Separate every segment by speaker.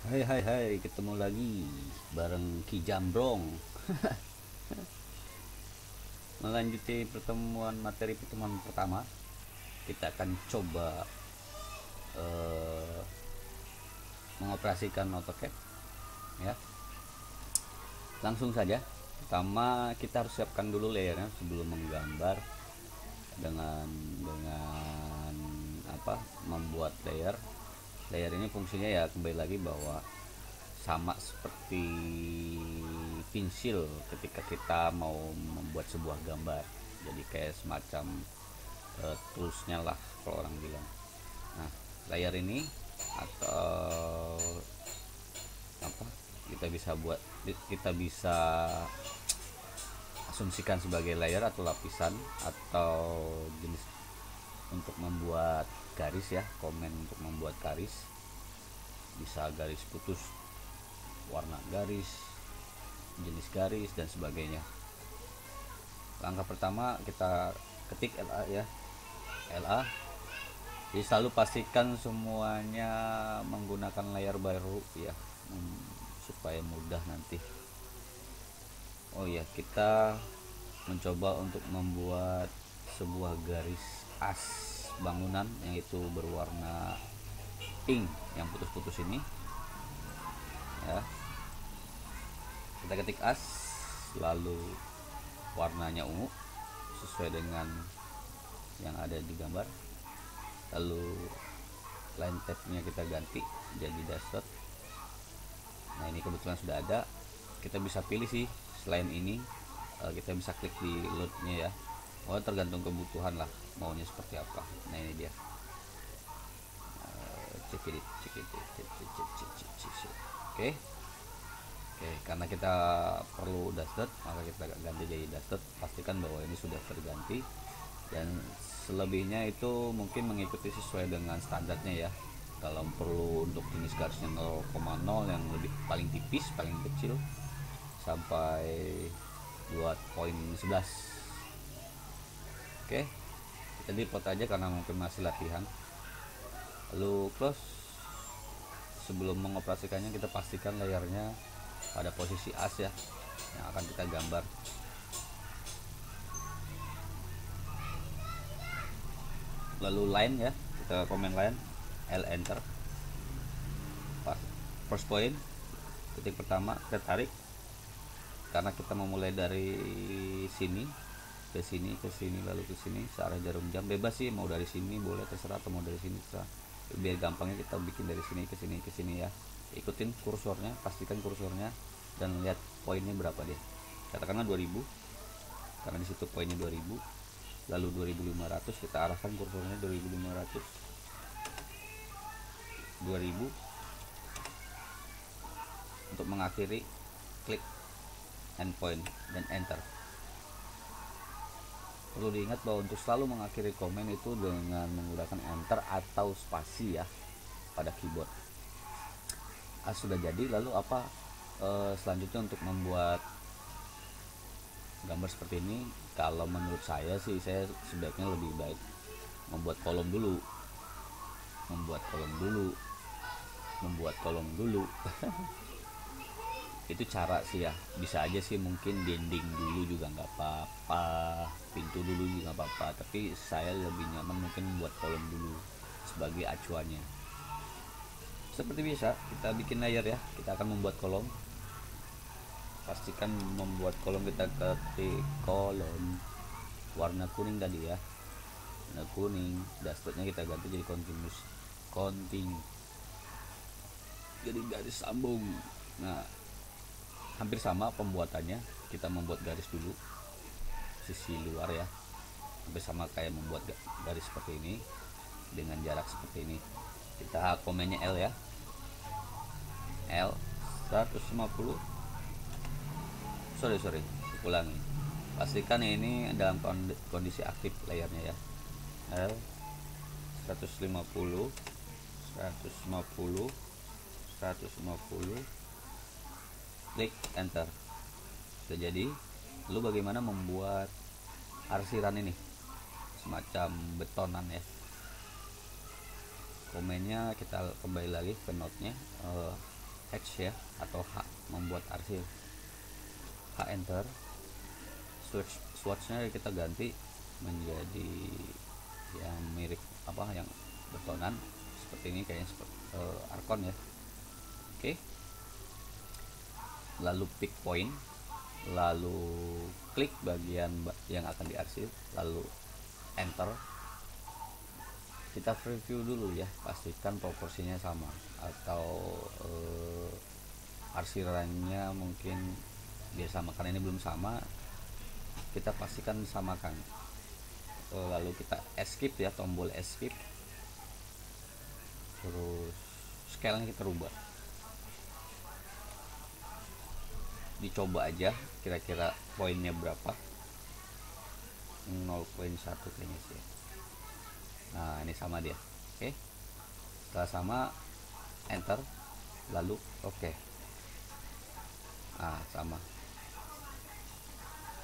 Speaker 1: Hai hai hai, ketemu lagi bareng Ki Jambrong. Melanjuti pertemuan pertama, kita akan coba eh, mengoperasikan AutoCAD ya. Langsung saja. Pertama kita harus siapkan dulu layernya sebelum menggambar dengan apa? Membuat layer. Layer ini fungsinya ya kembali lagi bahwa sama seperti pensil ketika kita mau membuat sebuah gambar, jadi kayak semacam toolsnya lah kalau orang bilang. Nah, layer ini atau apa, kita bisa asumsikan sebagai layer atau lapisan atau jenis untuk membuat garis ya, komen untuk membuat garis, bisa garis putus, warna garis, jenis garis dan sebagainya. Langkah pertama kita ketik LA ya, LA. Jadi selalu pastikan semuanya menggunakan layar baru ya, supaya mudah nanti. Oh ya, kita mencoba untuk membuat sebuah garis as bangunan yang itu berwarna pink yang putus-putus ini ya. Kita ketik as, lalu warnanya ungu sesuai dengan yang ada di gambar, lalu line tab-nya kita ganti jadi dasar. Nah, ini kebetulan sudah ada, kita bisa pilih sih selain ini. Kita bisa klik di load-nya ya. Oh, tergantung kebutuhan lah maunya seperti apa. Nah, ini dia. Cek ini, cek ini, oke. Oke, karena kita perlu dashboard, maka kita ganti jadi dashboard. Pastikan bahwa ini sudah terganti, dan selebihnya itu mungkin mengikuti sesuai dengan standarnya ya. Kalau perlu untuk jenis garisnya 0,0 yang lebih paling tipis, paling kecil, sampai buat poin 11. Oke, kita delete aja karena mungkin masih latihan. Lalu close. Sebelum mengoperasikannya kita pastikan layarnya pada posisi as ya, yang akan kita gambar. Lalu line ya, kita komen line, L enter. First point, titik pertama kita tarik, karena kita memulai dari sini ke sini ke sini lalu ke sini searah jarum jam. Bebas sih, mau dari sini boleh, terserah, atau mau dari sini terserah. Biar gampangnya kita bikin dari sini ke sini ke sini ya. Ikutin kursornya, pastikan kursornya, dan lihat poinnya berapa dia. Katakanlah 2000, karena disitu poinnya 2000. Lalu 2500, kita arahkan kursornya 2500, 2000. Untuk mengakhiri, klik endpoint dan enter. Perlu diingat bahwa untuk selalu mengakhiri komen itu dengan menggunakan enter atau spasi ya pada keyboard. Sudah jadi, lalu apa selanjutnya untuk membuat gambar seperti ini? Kalau menurut saya sih, saya sebaiknya lebih baik membuat kolom dulu, membuat kolom dulu. Itu cara sih ya, bisa aja sih mungkin dinding dulu juga nggak apa-apa, pintu dulu juga nggak apa-apa, tapi saya lebih nyaman mungkin buat kolom dulu sebagai acuannya. Seperti biasa kita bikin layer ya, kita akan membuat kolom. Pastikan membuat kolom, kita ketik kolom warna kuning tadi ya, warna kuning. Dashboardnya kita ganti jadi continuous, jadi garis sambung. Nah, hampir sama pembuatannya. Kita membuat garis dulu sisi luar ya, hampir sama kayak membuat garis seperti ini dengan jarak seperti ini. Kita komennya L ya, L 150. sorry ulangi, pastikan ini dalam kondisi aktif layarnya ya. L 150, 150, 150, klik enter. Sudah jadi. Lalu bagaimana membuat arsiran ini, semacam betonan ya. Komennya kita kembali lagi ke notnya, H ya, atau H, membuat arsip. H enter, swatchnya kita ganti menjadi yang mirip yang betonan seperti ini, kayaknya seperti Arkon ya. Oke. Lalu pick point, lalu klik bagian yang akan diarsip, lalu enter. Kita preview dulu ya, pastikan proporsinya sama, atau arsirannya mungkin dia sama, karena ini belum sama, kita pastikan samakan. Lalu kita escape ya, tombol escape, terus scale nya kita rubah, dicoba aja kira-kira poinnya berapa. 0,1 kayaknya sih. Nah ini sama dia. Oke, setelah sama enter, lalu oke. Nah sama,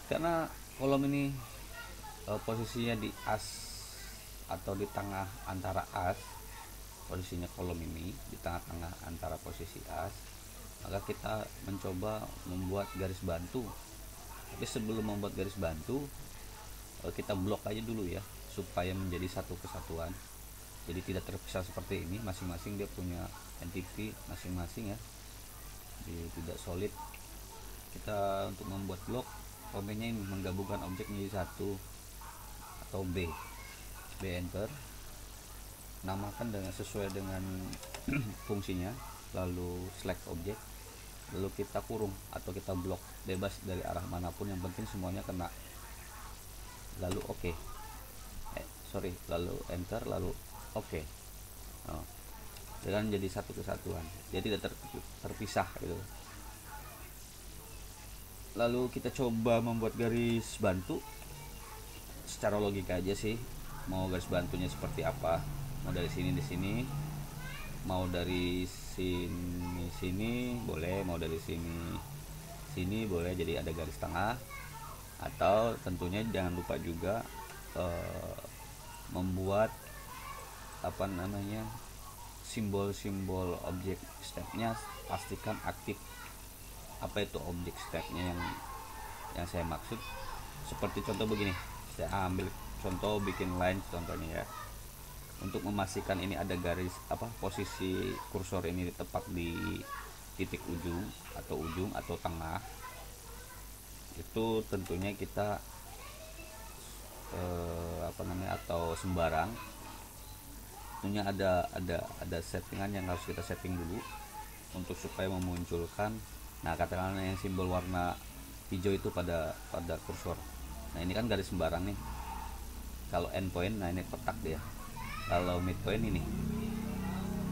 Speaker 1: karena kolom ini posisinya di as atau di tengah antara as, posisinya kolom ini di tengah-tengah antara posisi as, maka kita mencoba membuat garis bantu. Tapi sebelum membuat garis bantu, kita blok aja dulu ya, supaya menjadi satu kesatuan, jadi tidak terpisah seperti ini. Masing-masing dia punya entity masing-masing ya, jadi tidak solid. Kita untuk membuat blok, komennya ini menggabungkan objek menjadi satu, atau B enter, namakan dengan sesuai dengan fungsinya, lalu select objek, lalu kita kurung atau kita blok bebas dari arah manapun, yang penting semuanya kena. Lalu oke. Lalu enter, lalu oke. Dengan jadi satu kesatuan, jadi tidak terpisah gitu. Lalu kita coba membuat garis bantu secara logika aja sih, mau garis bantunya seperti apa, mau dari sini di sini, mau dari sini boleh, mau dari sini boleh, jadi ada garis tengah. Atau tentunya jangan lupa juga membuat simbol-simbol objek stepnya, pastikan aktif. Apa itu objek stepnya yang saya maksud? Seperti contoh begini, saya ambil contoh bikin line contohnya ya, untuk memastikan ini ada garis posisi kursor ini tepat di titik ujung atau tengah. Itu tentunya kita atau sembarang, tentunya ada settingan yang harus kita setting dulu untuk supaya memunculkan, katakanlah yang simbol warna hijau itu pada kursor. Nah ini kan garis sembarang nih. Kalau endpoint, nah ini kotak dia. Kalau midpoint ini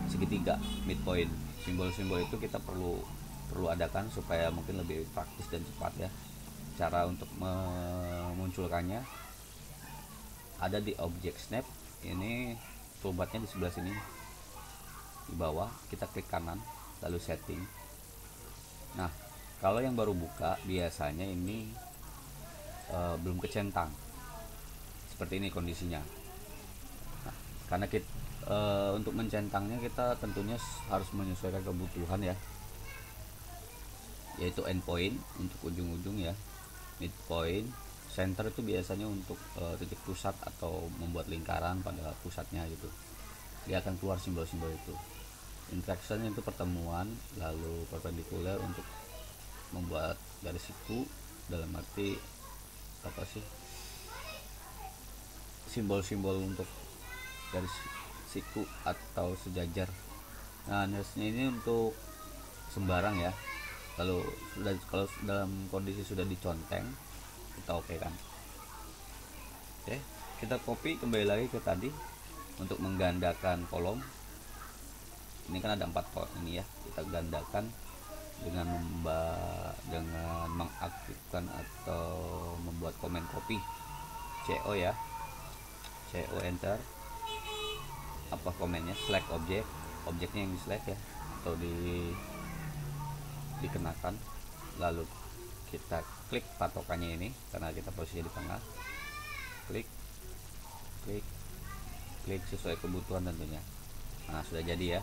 Speaker 1: segitiga midpoint. Simbol-simbol itu kita perlu adakan supaya mungkin lebih praktis dan cepat ya. Cara untuk memunculkannya ada di object snap. Ini toolbarnya di sebelah sini, di bawah kita klik kanan lalu setting. Nah kalau yang baru buka biasanya ini belum kecentang seperti ini kondisinya. Nah, karena kita untuk mencentangnya kita tentunya harus menyesuaikan kebutuhan ya, yaitu endpoint untuk ujung-ujung ya, midpoint, center itu biasanya untuk titik pusat atau membuat lingkaran pada pusatnya gitu. Dia akan keluar simbol-simbol itu. Interaction itu pertemuan, lalu perpendicular untuk membuat garis siku, dalam arti simbol-simbol untuk garis siku atau sejajar. Nah ini untuk sembarang ya. Lalu kalau dalam kondisi sudah diconteng, kita oke kan. Oke, kita copy kembali lagi ke tadi untuk menggandakan kolom. Ini kan ada 4 kolom ini ya, kita gandakan dengan mengaktifkan atau membuat komen copy. CO ya, CO enter, komennya select objeknya yang di select ya, atau dikenakan. Lalu kita klik patokannya ini karena kita posisi di tengah, klik sesuai kebutuhan tentunya. Nah sudah jadi ya.